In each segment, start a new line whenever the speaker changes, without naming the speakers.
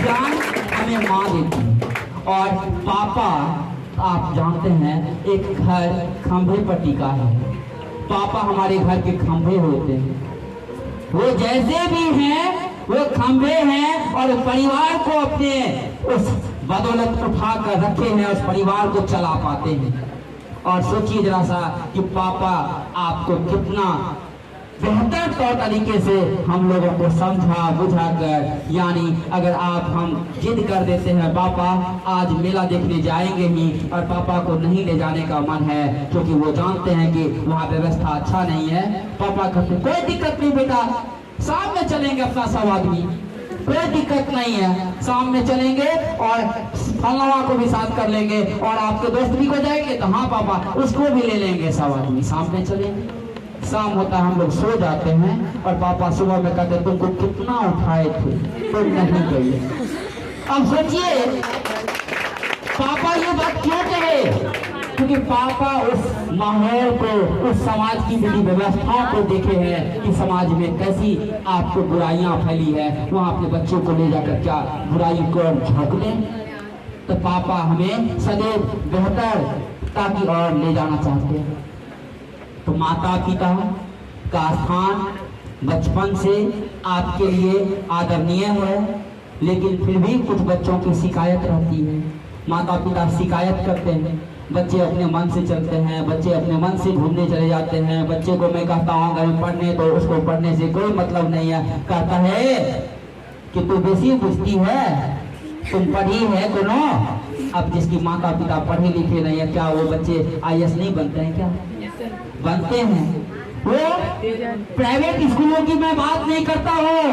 जान हमें माँ देती है। और पापा आप जानते हैं एक घर खंभे पर टिका है। पापा हमारे घर के खंभे होते हैं, वो जैसे भी हैं वो खंभे हैं और परिवार को अपने उस बदौलत उठा कर रखे हैं, उस परिवार को चला पाते हैं। और सोचिए जरा सा कि पापा आपको कितना बेहतर तौर तरीके से हम लोगों को समझा बुझा कर, यानी अगर हम जिद कर देते हैं पापा आज मेला देखने जाएंगे ही, और पापा को नहीं ले जाने का मन है क्योंकि वो जानते हैं कि वहाँ व्यवस्था अच्छा नहीं है, पापा कहते कोई दिक्कत नहीं बेटा, शाम में चलेंगे अपना सब आदमी, कोई दिक्कत नहीं है, शाम में चलेंगे और फलवा को भी साथ कर लेंगे और आपके दोस्त भी को जाएंगे तो हाँ पापा उसको भी ले लेंगे, सब आदमी शाम में चलेंगे। शाम होता हम लोग सो जाते हैं और पापा सुबह में कहते तुमको कितना उठाए थे तुम नहीं गई। अब सोचिए पापा ये बात क्यों कहे, क्योंकि पापा उस माहौल को, उस समाज की विधि व्यवस्थाओं को देखे हैं कि समाज में कैसी आपको बुराइयां फैली है, वहां अपने बच्चों को ले जाकर क्या बुराई को झोंक दें। तो पापा हमें सदैव बेहतर ताकि और ले जाना चाहते हैं। तो माता पिता का स्थान बचपन से आपके लिए आदरणीय है, लेकिन फिर भी कुछ बच्चों की शिकायत रहती है। माता पिता शिकायत करते हैं, बच्चे अपने मन से चलते हैं, बच्चे अपने मन से घूमने चले जाते हैं। बच्चे को मैं कहता हूँ अगर पढ़ने तो उसको पढ़ने से कोई मतलब नहीं है, कहता है कि तू बेसी बुझती है, तुम पढ़ी है कोनो। अब जिसकी माता पिता पढ़े लिखे नहीं है, क्या वो बच्चे IAS नहीं बनते हैं? क्या बनते हैं। वो प्राइवेट स्कूलों की मैं बात नहीं करता हूँ,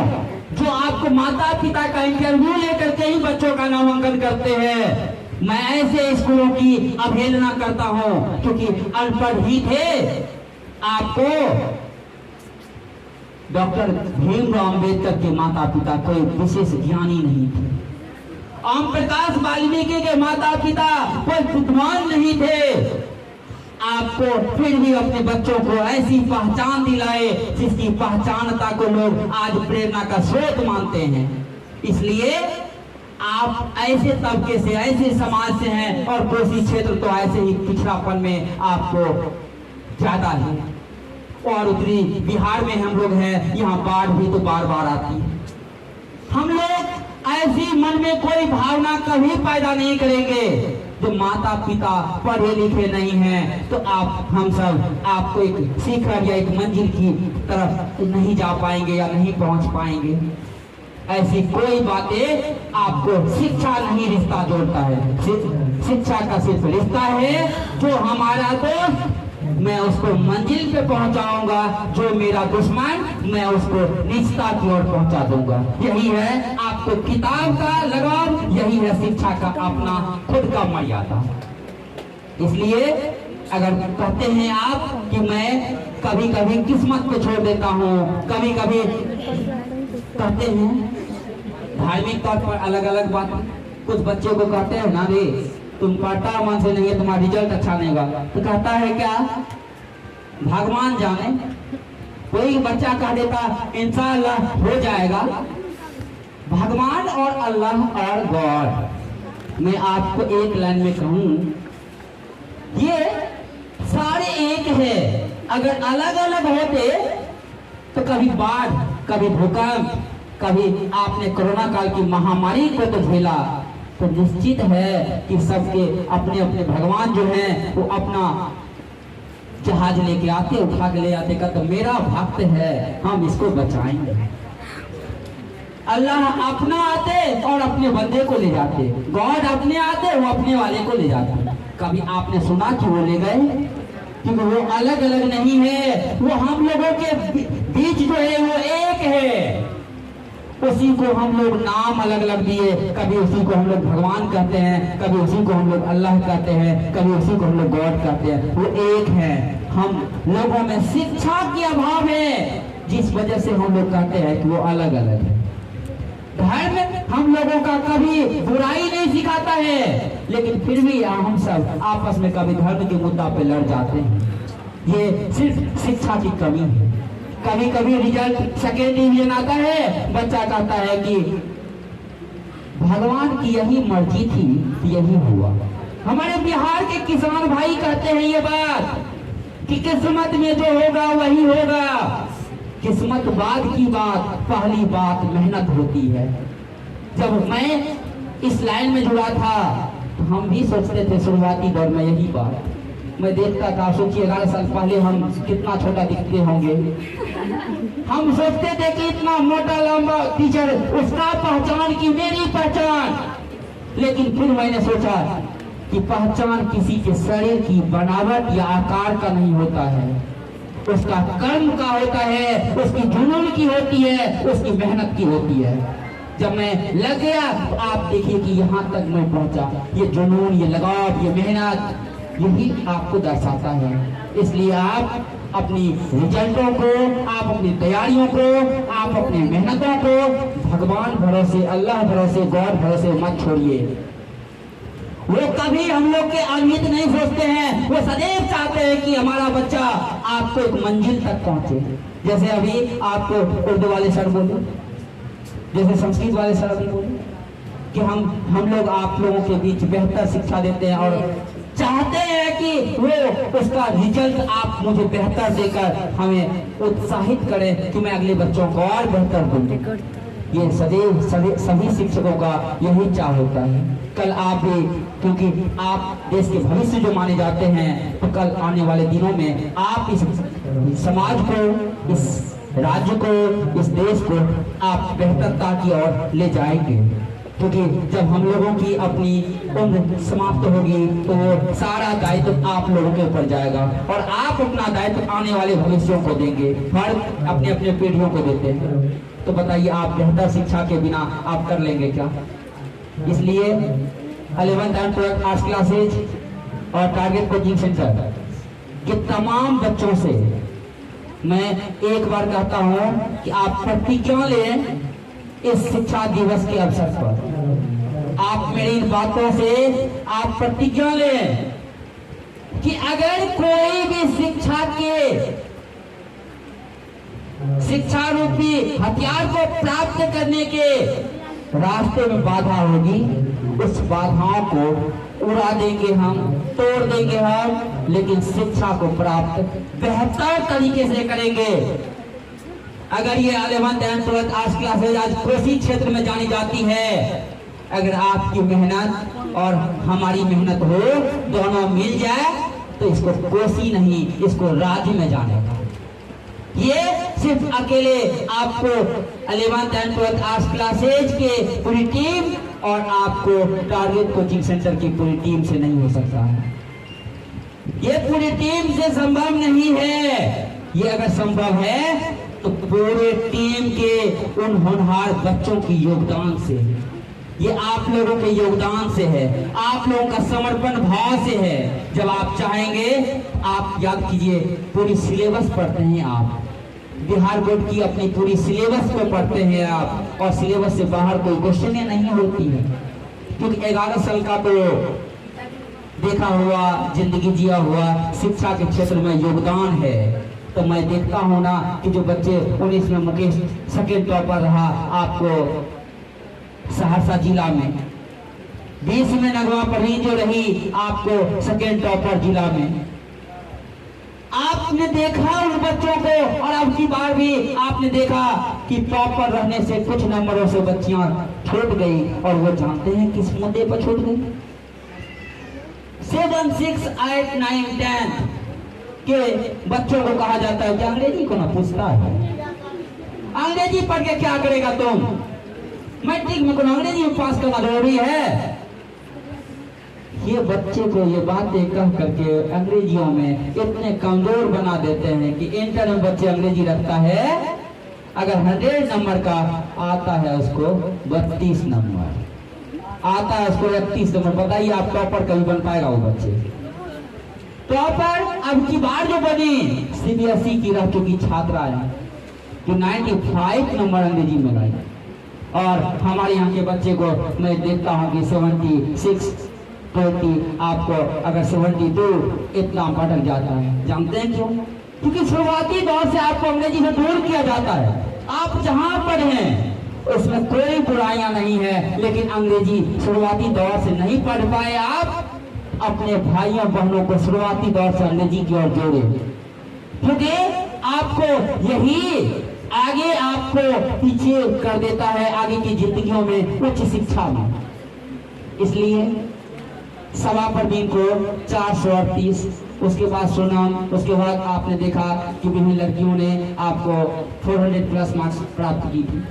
जो आपको माता पिता का इंटरव्यू लेकर के ही बच्चों का नामांकन करते हैं। मैं ऐसे स्कूलों की अवहेलना करता हूँ क्योंकि अनपढ़ ही थे। आपको डॉक्टर भीमराव अम्बेडकर के माता पिता कोई विशेष ज्ञानी नहीं थे। ओम प्रकाश वाल्मीकि के माता पिता कोई विद्वान नहीं थे। आपको फिर भी अपने बच्चों को ऐसी पहचान दिलाए जिसकी पहचानता को लोग आज प्रेरणा का स्रोत मानते हैं। इसलिए आप ऐसे तबके से, ऐसे समाज से हैं और कोसी क्षेत्र तो ऐसे ही पिछड़ापन में आपको ज्यादा है। और उत्तरी बिहार में हम लोग हैं, यहाँ बाढ़ भी तो बार बार आती है। हम लोग ऐसी मन में कोई भावना कभी पैदा नहीं करेंगे। जो माता पिता पढ़े लिखे नहीं हैं तो हम सब आपको एक शिखर या एक मंजिल की तरफ नहीं जा पाएंगे या नहीं पहुंच पाएंगे। ऐसी कोई बातें आपको शिक्षा नहीं रिश्ता जोड़ता है। शिक्षा का सिर्फ रिश्ता है जो हमारा दोस्त मैं उसको मंजिल पे पहुंचाऊंगा, जो मेरा दुश्मन मैं उसको निचता की ओर पहुंचा दूंगा। यही है आपको किताब का लगाव, यही है शिक्षा का अपना खुद का मर्यादा। इसलिए अगर कहते हैं आप कि मैं कभी कभी किस्मत को छोड़ देता हूँ, कभी कभी कहते हैं धार्मिक तौर पर अलग अलग बात, कुछ बच्चों को कहते हैं ना रे तुम पढ़ता मन से नहीं है, तुम्हारा रिजल्ट अच्छा नहीं होगा, तो कहता है क्या भगवान जाने। कोई बच्चा कह देता इंशाअल्लाह हो जाएगा। भगवान और अल्लाह और गॉड, मैं आपको एक लाइन में कहूं, ये सारे एक है। अगर अलग अलग होते तो कभी बाढ़, कभी भूकंप, कभी आपने कोरोना काल की महामारी को तो झेला, तो निश्चित है कि सबके अपने अपने भगवान जो हैं वो अपना जहाज लेके आते, उठा के ले आते का तो मेरा भक्त है, हम इसको बचाएंगे। अल्लाह अपना आते और अपने बंदे को ले जाते, गॉड अपने आते वो अपने वाले को ले जाते। कभी आपने सुना कि वो ले गए? क्योंकि वो अलग अलग नहीं है, वो हम लोगों के बीच जो है वो एक है। उसी को हम लोग नाम अलग अलग दिए, कभी उसी को हम लोग भगवान कहते हैं, कभी उसी को हम लोग अल्लाह कहते हैं, कभी उसी को हम लोग गॉड कहते हैं। वो एक है। हम लोगों में शिक्षा की अभाव है, जिस वजह से हम लोग कहते हैं कि वो अलग अलग है। धर्म हम लोगों का कभी बुराई नहीं सिखाता है, लेकिन फिर भी हम सब आपस में कभी धर्म के मुद्दा पे लड़ जाते हैं। ये सिर्फ शिक्षा की कमी है। कभी कभी रिजल्ट सेकेंड डिवीजन आता है, बच्चा कहता है कि भगवान की यही मर्जी थी, यही हुआ। हमारे बिहार के किसान भाई कहते हैं ये बात कि किस्मत में जो होगा वही होगा। किस्मत बाद की बात, पहली बात मेहनत होती है। जब मैं इस लाइन में जुड़ा था तो हम भी सोचते थे शुरुआती दौर में यही बात। मैं देखता था, सोचिए 11 साल पहले हम कितना छोटा दिखते होंगे। हम सोचते थे कि इतना मोटा लंबा टीचर, उसका पहचान की मेरी पहचान। लेकिन फिर मैंने सोचा कि पहचान किसी के शरीर की बनावट या आकार का नहीं होता है, उसका कर्म का होता है, उसकी जुनून की होती है, उसकी मेहनत की होती है। जब मैं लग गया तो आप देखिए कि यहाँ तक मैं पहुंचा। ये जुनून, ये लगाव, ये मेहनत, यही आपको दर्शाता है। इसलिए आप अपनी रिजल्टों को, आप अपनी तैयारियों को, आप अपनी मेहनतों को भगवान भरोसे, अल्लाह भरोसे, गॉड भरोसे मत छोड़िए। वो कभी हम लोग के अनहित नहीं सोचते हैं, वो सदैव चाहते हैं कि हमारा बच्चा आपको एक मंजिल तक पहुंचे। जैसे अभी आपको उर्दू वाले सर बोले, जैसे संस्कृत वाले सर अभी बोले कि हम लोग आप लोगों के बीच बेहतर शिक्षा देते हैं और चाहते हैं कि वो उसका रिजल्ट आप मुझे बेहतर देकर हमें उत्साहित करें कि मैं अगले बच्चों को और बेहतर दूं। ये सदैव सभी शिक्षकों का यही चाह होता है। कल आप भी, क्योंकि आप देश के भविष्य जो माने जाते हैं, तो कल आने वाले दिनों में आप इस समाज को, इस राज्य को, इस देश को आप बेहतरता की ओर ले जाएंगे। क्योंकि जब हम लोगों की अपनी उम्र समाप्त होगी तो वो सारा दायित्व आप लोगों के ऊपर जाएगा और आप अपना दायित्व आने वाले भविष्यों को देंगे। हर अपने अपने पीढ़ियों को देते हैं। तो बताइए, आप बेहतर शिक्षा के बिना आप कर लेंगे क्या? इसलिए 11th and 12th arts classes और टारगेट कोचिंग सेंटर के तमाम बच्चों से मैं एक बार कहता हूं कि आप प्रतिज्ञा लें इस शिक्षा दिवस के अवसर पर। आप मेरी इन बातों से आप प्रतिज्ञा लें कि अगर कोई भी शिक्षा रूपी हथियार को प्राप्त करने के रास्ते में बाधा होगी, उस बाधाओं को उड़ा देंगे हम, तोड़ देंगे हम, लेकिन शिक्षा को प्राप्त बेहतर तरीके से करेंगे। अगर ये 11th and 12th arts classes आज कोसी क्षेत्र में जानी जाती है, अगर आपकी मेहनत और हमारी मेहनत हो, दोनों मिल जाए तो इसको कोसी नहीं, इसको राज्य में जानेगा। ये सिर्फ अकेले आपको 11th and 12th arts classes के पूरी टीम और आपको टारगेट कोचिंग सेंटर की पूरी टीम से नहीं हो सकता है। ये पूरी टीम से संभव नहीं है। ये अगर संभव है तो पूरे टीम के उन होनहार बच्चों की योगदान से, ये आप लोगों के योगदान से है, आप लोगों का समर्पण भाव से है। जब आप चाहेंगे, आप याद कीजिए, पूरी सिलेबस पढ़ते हैं आप, बिहार बोर्ड की अपनी पूरी सिलेबस को पढ़ते हैं आप, और सिलेबस से बाहर कोई क्वेश्चन नहीं होती है। क्योंकि 11 साल का तो देखा हुआ, जिंदगी जिया हुआ शिक्षा के क्षेत्र में योगदान है। तो मैं देखता हूँ ना कि जो बच्चे 19 में मुकेश सेकेंड टॉपर रहा आपको सहरसा जिला में, 20 में नगवा परवीन जो रही आपको सेकेंड टॉपर जिला में, आपने देखा उन बच्चों को, और अब की बार भी आपने देखा कि टॉपर रहने से कुछ नंबरों से बच्चियां छूट गई। और वो जानते हैं किस मुद्दे पर छूट गई? 7, 6, 8, 9, 10 के बच्चों को कहा जाता है कि अंग्रेजी को ना पूछता है, अंग्रेजी पढ़ के क्या करेगा तुम, मैट्रिक में कौन अंग्रेजी में पास करना जरूरी है। ये बच्चे को ये बातें कह करके अंग्रेजियों में इतने कमजोर बना देते हैं कि इंटर में बच्चे अंग्रेजी रखता है, अगर 100 नंबर का आता है उसको 32 नंबर आता है, उसको 31 नंबर। बताइए आप टॉपर कभी बन पाएगा वो बच्चे? टॉपर अब की बार जो बनी CBSE की रह चुकी छात्रा है जो 95 नंबर अंग्रेजी में लाई, और हमारे यहाँ के बच्चे को मैं देखता हूँ कि 76, 20, आपको अगर 72 इतना भटक जाता है। जानते हैं क्यों? क्योंकि शुरुआती दौर से आपको अंग्रेजी से दूर किया जाता है। आप जहाँ पढ़े उसमें उसमें कोई बुराइयां नहीं है, लेकिन अंग्रेजी शुरुआती दौर से नहीं पढ़ पाए आप अपने भाइयों बहनों को शुरुआती दौर से अंग्रेजी की ओर जोड़े, क्योंकि आपको यही आगे आपको पीछे कर देता है आगे की जिंदगियों में, उच्च शिक्षा में। इसलिए सवा प्रवीण को 438, उसके बाद सोनम, उसके बाद आपने देखा कि विभिन्न लड़कियों ने आपको 400 प्लस मार्क्स प्राप्त की थी।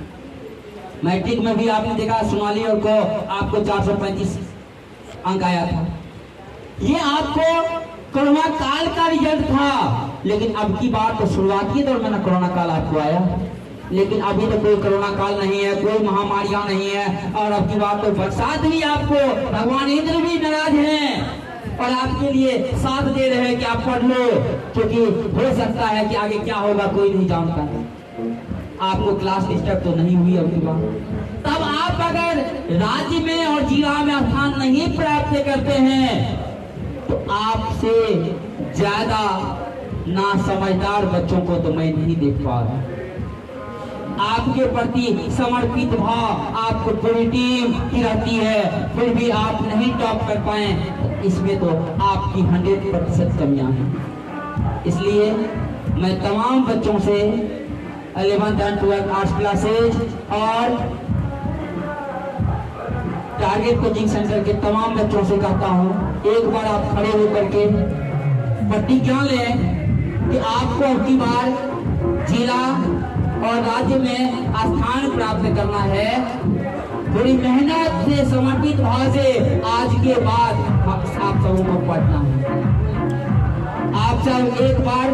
मैट्रिक में भी आपने देखा सोनाली और को आपको 435 अंक आया था। ये आपको कोरोना काल का रिजल्ट था, लेकिन अब की बात तो शुरुआती दौर में ना कोरोना काल आपको आया, लेकिन अभी तो कोई कोरोना काल नहीं है, कोई महामारियां नहीं है। और अब की बात तो बरसात भी आपको भगवान इंद्र भी नाराज हैं और आपके लिए साथ दे रहे हैं कि आप पढ़ लो, क्योंकि हो सकता है कि आगे क्या होगा कोई नहीं जानता। आपको क्लास डिस्टर्ब तो नहीं हुई अब की बात, तब आप अगर राज्य में और जिला में स्थान नहीं प्राप्त करते हैं तो आपसे ज्यादा ना समझदार बच्चों को तो मैं नहीं देख पा रहा। आपके प्रति समर्पित भाव आपको पूरी टीम की रहती है, फिर भी आप नहीं टॉप कर पाए, इसमें तो आपकी 100% कमियां हैं। इसलिए मैं तमाम बच्चों से 11th and 12th arts classes और टारगेट कोचिंग सेंटर के तमाम बच्चों से कहता हूं, एक बार आप खड़े होकर के प्रतिज्ञा लें कि आपको अब की बार जिला और राज्य में स्थान प्राप्त करना है। थोड़ी मेहनत से समर्पित भाव से आज के बाद आप सबों को पढ़ना है। आप सब एक बार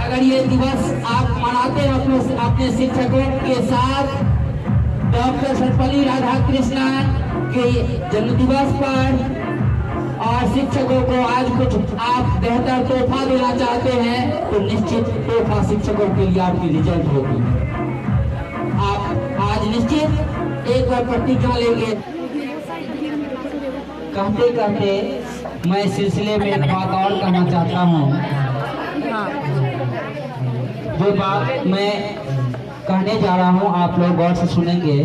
अगर ये दिवस आप मनाते हैं अपने शिक्षकों के साथ, डॉक्टर सर्वपल्ली राधाकृष्णन के जन्म दिवस पर, और शिक्षकों को आज कुछ आप बेहतर तोहफा देना चाहते हैं तो निश्चित तोहफा शिक्षकों के लिए आपकी रिजल्ट होगी। आप आज निश्चित एक बार प्रतिज्ञा लेंगे। कहते कहते मैं सिलसिले में एक बात और कहना चाहता हूँ। जो बात मैं कहने जा रहा हूँ आप लोग गौर से सुनेंगे,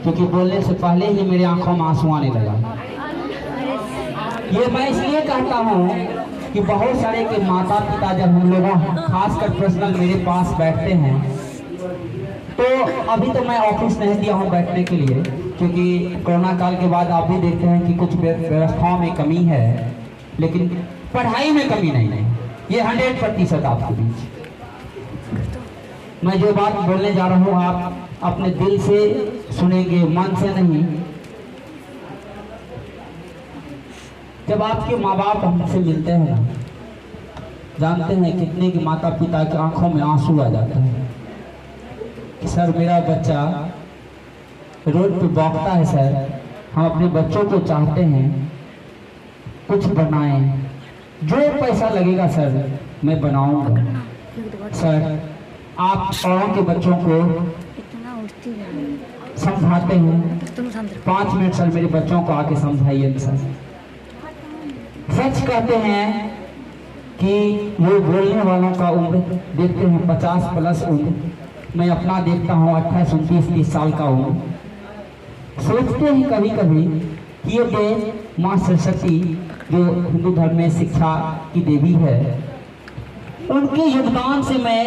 क्योंकि बोलने से पहले ही मेरी आंखों में आंसू आने लगा। ये मैं इसलिए कहता हूँ कि बहुत सारे के माता पिता जब हम लोगों खासकर पर्सनल मेरे पास बैठते हैं, तो अभी तो मैं ऑफिस नहीं दिया हूँ बैठने के लिए, क्योंकि कोरोना काल के बाद आप भी देखते हैं कि कुछ व्यवस्थाओं में कमी है, लेकिन पढ़ाई में कमी नहीं है। ये 100% आपके बीच मैं जो बात बोलने जा रहा हूँ आप अपने दिल से सुनेंगे, मन से नहीं। जब आपके माँ बाप हमसे मिलते हैं ना, जानते हैं कितने के माता पिता की आंखों में आंसू आ जाते हैं कि सर मेरा बच्चा रोड पे बौखता है सर, हम अपने बच्चों को चाहते हैं कुछ बनाएं, जो पैसा लगेगा सर मैं बनाऊंगा। सर आप औरों के बच्चों को समझाते हैं, 5 मिनट सर मेरे बच्चों को आके समझाइए सर। सच कहते हैं कि वो बोलने वालों का उम्र देखते हैं 50 प्लस उम्र, मैं अपना देखता हूँ 28, 29, 30 साल का उम्र। सोचते हैं कभी कभी कि ये माँ सरस्वती जो हिंदू धर्म में शिक्षा की देवी है, उनके योगदान से मैं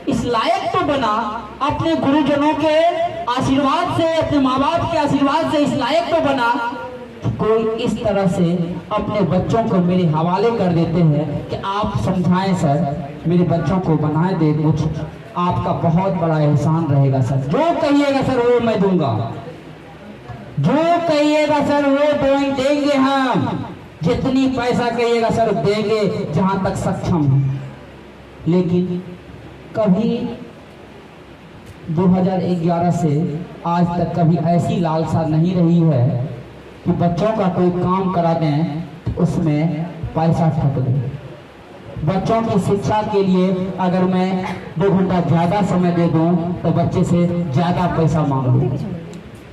इस लायक तो बना, अपने गुरुजनों के आशीर्वाद से, अपने माँ बाप के आशीर्वाद से इस लायक तो बना। कोई इस तरह से अपने बच्चों को मेरे हवाले कर देते हैं कि आप समझाएं सर, मेरे बच्चों को बनाए दे कुछ, आपका बहुत बड़ा एहसान रहेगा सर। जो कहिएगा सर वो मैं दूंगा, जो कहिएगा सर वो देंगे हम, जितनी पैसा कहिएगा सर देंगे, जहां तक सक्षम है। लेकिन कभी 2011 से आज तक कभी ऐसी लालसा नहीं रही है कि बच्चों का कोई काम करा दें तो उसमें पैसा ठग दें। बच्चों की शिक्षा के लिए अगर मैं 2 घंटा ज़्यादा समय दे दूं तो बच्चे से ज़्यादा पैसा मांग लूं।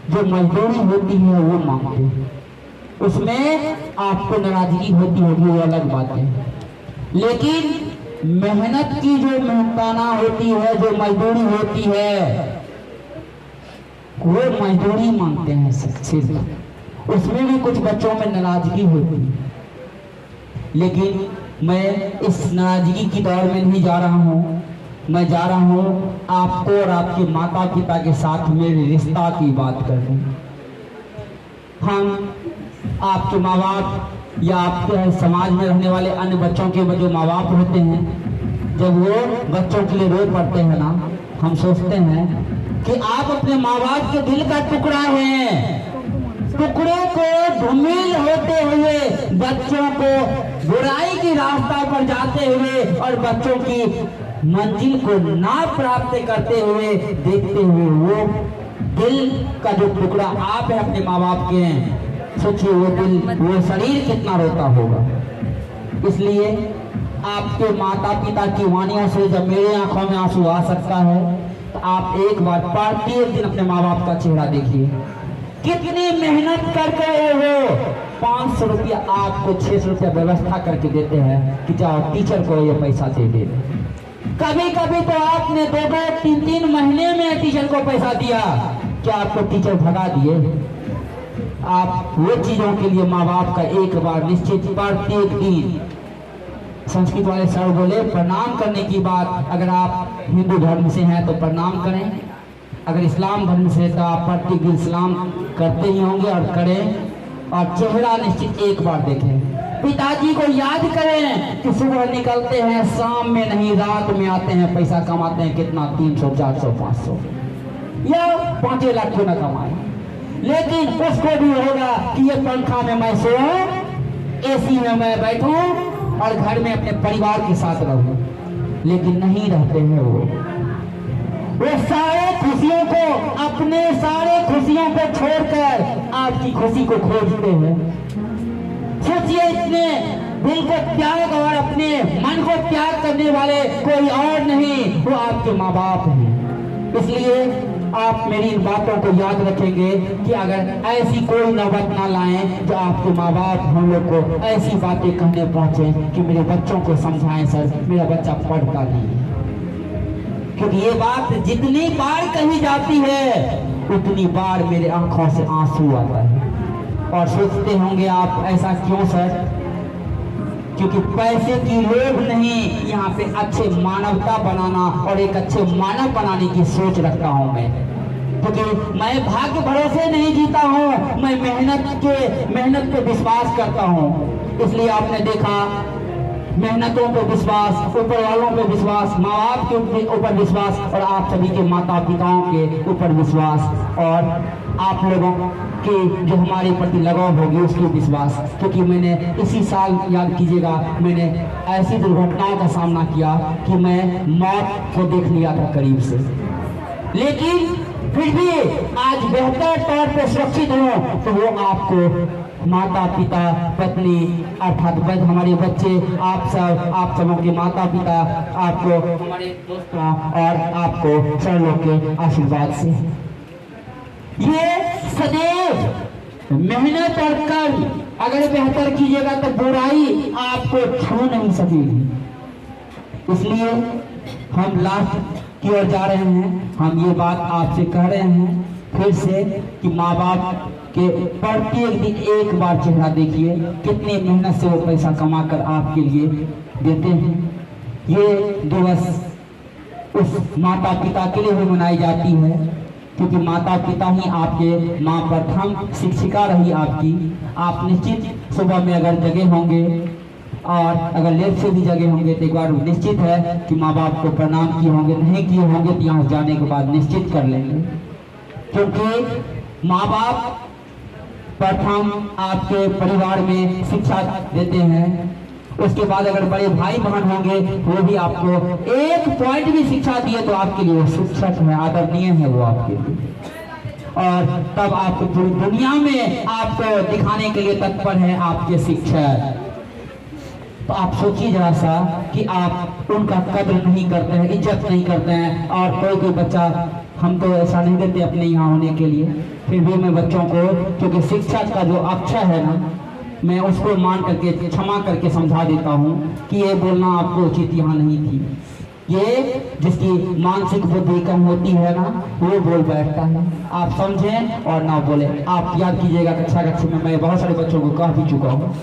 जो मजदूरी होती है वो मांगते हैं, उसमें आपको नाराजगी होती होगी, वो अलग बात है। लेकिन मेहनत की जो मेहनताना होती है, जो मजदूरी होती है, वो मजदूरी मांगते हैं सिर्फ, उसमें भी कुछ बच्चों में नाराजगी होती है। लेकिन मैं इस नाराजगी की दौर में नहीं जा रहा हूँ, मैं जा रहा हूँ आपको और आपके माता पिता के साथ मेरे रिश्ता की बात करने। हम आपके माँ बाप या आपके समाज में रहने वाले अन्य बच्चों के जो माँ बाप होते हैं, जब वो बच्चों के लिए रो पड़ते हैं ना, हम सोचते हैं कि आप अपने माँ बाप के दिल का टुकड़ा हैं। टुकड़े को धूमिल होते हुए, बच्चों को बुराई की रास्ता पर जाते हुए और बच्चों की मंजिल को ना प्राप्त करते हुए देखते हुए, वो दिल का जो टुकड़ा आप है अपने माँ बाप के हैं, सोचिए वो दिल, वो शरीर कितना रोता होगा। इसलिए आपके माता पिता की वाणियों से जब मेरे आंखों में आंसू आ सकता है, तो आप एक बार प्रत्येक दिन अपने माँ बाप का चेहरा देखिए। कितनी मेहनत करके वो 500 रुपया आपको 600 रुपया व्यवस्था करके देते हैं कि जाओ टीचर को ये पैसा दे दे। कभी कभी तो आपने 2-3 महीने में टीचर को पैसा दिया, क्या आपको टीचर भगा दिए? आप वो चीजों के लिए माँ बाप का एक बार निश्चित प्रत्येक दिन, संस्कृत वाले सर बोले प्रणाम करने की बात, अगर आप हिंदू धर्म से हैं तो प्रणाम करें, अगर इस्लाम धर्म से तो आप प्रत्येक दिन इस्लाम करते ही होंगे और करें, और चेहरा निश्चित एक बार देखें। पिताजी को याद करें कि सुबह निकलते हैं, शाम में नहीं रात में आते हैं, पैसा कमाते हैं कितना, 300, 400, 500 या 5 लाख क्यों ना कमाए, लेकिन उसको भी होगा कि ये पंखा में मैं सोऊं, एसी में मैं बैठूं और घर में अपने परिवार के साथ रहूं। लेकिन नहीं रहते हैं वो सारे खुशियों को, अपने सारे खुशियों को छोड़कर आपकी खुशी को खोजते हैं। सोचिए, इतने दिल को त्याग और अपने मन को त्याग करने वाले कोई और नहीं, वो आपके माँ बाप हैं। इसलिए आप मेरी इन बातों को याद रखेंगे कि अगर ऐसी कोई नौबत ना लाएं जो आपके माँ बाप हम लोग को ऐसी बातें कहने पहुंचे कि मेरे बच्चों को समझाएं सर, मेरा बच्चा पढ़ता नहीं है। क्योंकि ये बात जितनी बार कही जाती है, उतनी बार मेरे आंखों से आंसू आता है। और सोचते होंगे आप ऐसा क्यों सर? क्योंकि पैसे की लोभ नहीं, यहाँ पे अच्छे मानवता बनाना और एक अच्छे मानव बनाने की सोच रखता हूँ मैं। क्योंकि मैं भाग्य भरोसे नहीं जीता हूँ, मैं मेहनत पे विश्वास करता हूँ। इसलिए आपने देखा, मेहनतों पे विश्वास, ऊपर वालों पे विश्वास, माँ बाप के ऊपर विश्वास और आप सभी के माता पिताओं के ऊपर विश्वास, और आप लोगों की जो हमारे प्रति लगाव होगी उसके विश्वास। क्योंकि मैंने इसी साल, याद कीजिएगा, मैंने ऐसी दुर्घटनाओं का सामना किया कि मैं मौत को देख लिया था करीब से, लेकिन फिर भी आज बेहतर तौर पर सुरक्षित हूँ। तो वो आपको माता पिता, पत्नी, अर्थात हमारे बच्चे, आप सबों के माता पिता, आपको हमारे दोस्तों और आपको सरलों के आशीर्वाद से ये सदैव मेहनत और कर्म अगर बेहतर कीजिएगा तो बुराई आपको छू नहीं सकेगी। इसलिए हम लास्ट की ओर जा रहे हैं। हम ये बात आपसे कह रहे हैं फिर से कि माँ बाप के प्रत्येक दिन एक बार चेहरा देखिए, कितनी मेहनत से वो पैसा कमा कर आपके लिए देते हैं। ये दिवस उस माता पिता के लिए भी मनाई जाती है, क्योंकि माता पिता ही आपके माँ प्रथम शिक्षिका रही आपकी। आप निश्चित सुबह में अगर जगे होंगे और अगर लेट से भी जगे होंगे तो एक बार निश्चित है कि माँ बाप को प्रणाम किए होंगे, नहीं किए होंगे तो यहाँ जाने के बाद निश्चित कर लेंगे। क्योंकि माँ बाप प्रथम आपके परिवार में शिक्षा देते हैं, उसके बाद अगर बड़े भाई बहन होंगे वो भी आपको एक पॉइंट भी शिक्षा दिए तो आपके लिए वो शिक्षक है, आदरणीय है वो आपके लिए। और तब आपको पूरी दुनिया में आपको दिखाने के लिए तत्पर है आपके शिक्षक। तो आप सोचिए जरा सा कि आप उनका कद्र नहीं करते हैं, इज्जत नहीं करते हैं। और कोई बच्चा, हम तो ऐसा नहीं देते अपने यहाँ होने के लिए, फिर भी मैं बच्चों को, क्योंकि शिक्षा का जो अक्षर है ना, मैं उसको मान करके क्षमा करके समझा देता हूँ कि ये बोलना आपको उचित यहाँ नहीं थी। ये जिसकी मानसिक बुद्धि कम होती है ना, वो बोल बैठता है। आप समझें और ना बोले। आप याद कीजिएगा कक्षा कक्षा में मैं बहुत सारे बच्चों को कह भी चुका हूँ,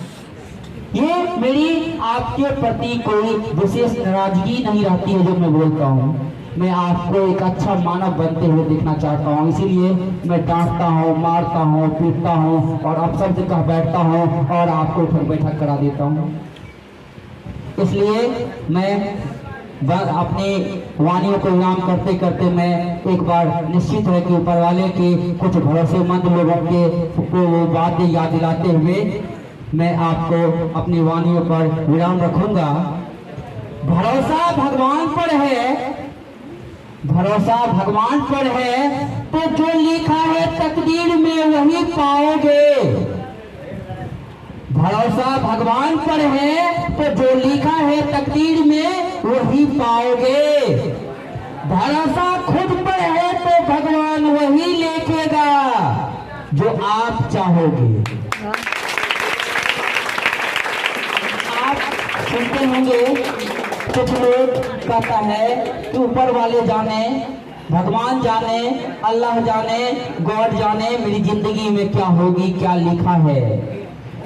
ये मेरी आपके प्रति कोई विशेष नाराजगी नहीं रहती है जो मैं बोलता हूँ। मैं आपको एक अच्छा मानव बनते हुए देखना चाहता हूँ, इसीलिए मैं डांटता हूँ, मारता हूँ, पीटता हूँ और आप सबसे कह बैठता हूँ और आपको उठक बैठक करा देता हूँ। इसलिए मैं अपने वाणियों को विराम करते करते मैं एक बार निश्चित है कि ऊपर वाले के कुछ भरोसेमंद लोगों के वो बातें याद दिलाते हुए मैं आपको अपनी वाणियों पर विराम रखूंगा। भरोसा भगवान पर है, भरोसा भगवान पर है, तो जो लिखा है तकदीर में वही पाओगे। भरोसा भगवान पर है तो जो लिखा है तकदीर में वही पाओगे। भरोसा खुद पर है तो भगवान वही लिखेगा जो आप चाहोगे। आप सुनते होंगे कुछ लोग कहता है कि ऊपर वाले जाने, भगवान जाने, अल्लाह जाने, गॉड जाने मेरी जिंदगी में क्या होगी, क्या लिखा है।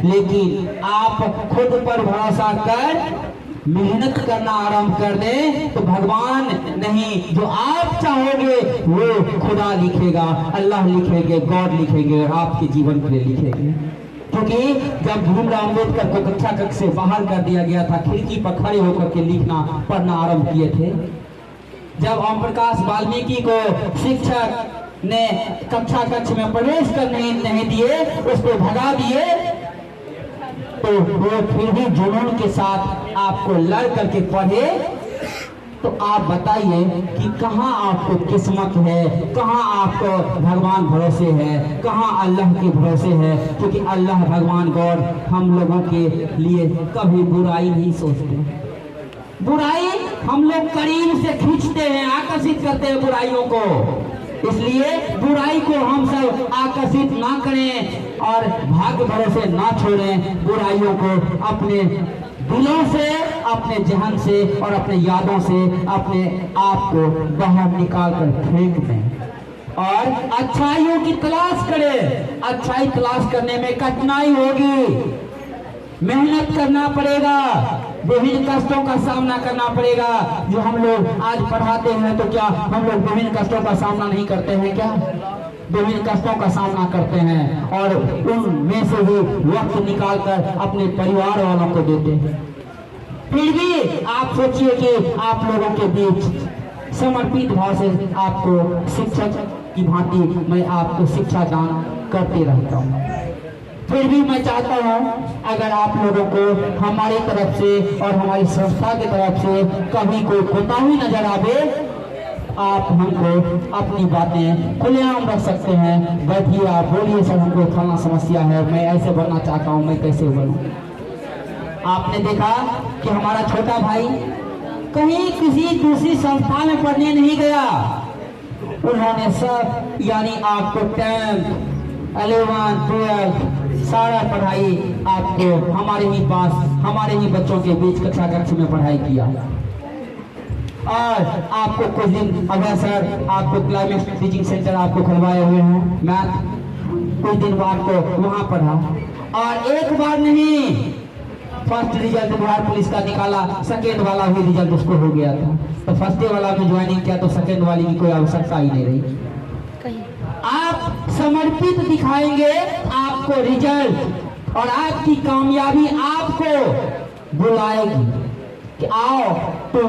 लेकिन आप खुद पर भरोसा कर मेहनत करना आरंभ कर दे तो भगवान नहीं, जो आप चाहोगे वो खुदा लिखेगा, अल्लाह लिखेंगे, गॉड लिखेंगे और आपके जीवन के लिए लिखेंगे। क्योंकि जब भीमराव अम्बेडकर को कक्षा कक्ष से बाहर कर दिया गया था, खिड़की पर खड़े होकर के लिखना पढ़ना आरंभ किए थे। जब ओम प्रकाश वाल्मीकि को शिक्षक ने कक्षा कक्ष में प्रवेश करने नहीं दिए, उसको भगा दिए, तो वो फिर भी जुनून के साथ आपको लड़ करके पढ़े। तो आप बताइए कि कहाँ आपको किस्मत है, कहाँ आपको भगवान भरोसे है, कहाँ अल्लाह के भरोसे है। क्योंकि अल्लाह भगवान गॉड हम लोगों के लिए कभी बुराई नहीं सोचते। बुराई हम लोग करीब से खींचते हैं, आकर्षित करते हैं बुराइयों को। इसलिए बुराई को हम सब आकर्षित ना करें और भाग्य भरोसे ना छोड़ें। बुराइयों को अपने दिलों से, अपने जहन से और अपने यादों से अपने आप को बाहर निकाल कर फेंक दें और अच्छाइयों की तलाश करें। अच्छाई तलाश करने में कठिनाई होगी, मेहनत करना पड़ेगा, विभिन्न कष्टों का सामना करना पड़ेगा। जो हम लोग आज पढ़ाते हैं तो क्या हम लोग विभिन्न कष्टों का सामना नहीं करते हैं? क्या विभिन्न कष्टों का सामना करते हैं और उनमें से भी वक्त निकालकर अपने परिवार वालों को देते हैं। फिर भी आप सोचिए कि आप लोगों के बीच समर्पित भाव से आपको शिक्षक की भांति मैं आपको शिक्षा दान करते रहता हूँ। फिर भी मैं चाहता हूँ अगर आप लोगों को हमारी तरफ से और हमारी संस्था की तरफ से कभी कोई कोताही नजर आवे, आप हमको अपनी बातें खुलेआम रख सकते हैं। बैठिए, आप बोलिए सर हमको फलाना समस्या है, मैं ऐसे बनना चाहता हूँ, मैं कैसे बनूँ। आपने देखा कि हमारा छोटा भाई कहीं किसी दूसरी संस्था में पढ़ने नहीं गया। उन्होंने सब यानी आपको 10th, 11th, 12th सारा पढ़ाई आपको हमारे ही पास, हमारे ही बच्चों के बीच कक्षा कक्ष में पढ़ाई किया। और आपको कुछ दिन अगर सर आपको क्लाइमेक्स टीचिंग सेंटर आपको खुलवाए हुए हैं, मैथ कुछ दिन आपको वहां पढ़ा। और एक बार नहीं, फर्स्ट रिजल्ट बिहार पुलिस का निकाला, सेकेंड वाला भी रिजल्ट उसको हो गया था। तो फर्स्ट वाला में ज्वाइनिंग किया तो सेकेंड वाली की कोई आवश्यकता ही नहीं रही। आप समर्पित दिखाएंगे, आपको रिजल्ट और आपकी कामयाबी आपको बुलाएगी कि आओ तुम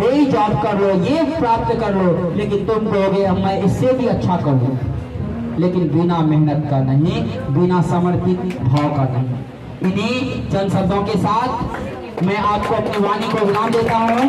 यही जॉब कर लो, ये प्राप्त कर लो। लेकिन तुम कहोगे मैं इससे भी अच्छा करूँ, लेकिन बिना मेहनत का नहीं, बिना समर्पित भाव का नहीं। इन्हीं चंद शब्दों के साथ मैं आपको अपनी वाणी को विराम देता हूँ।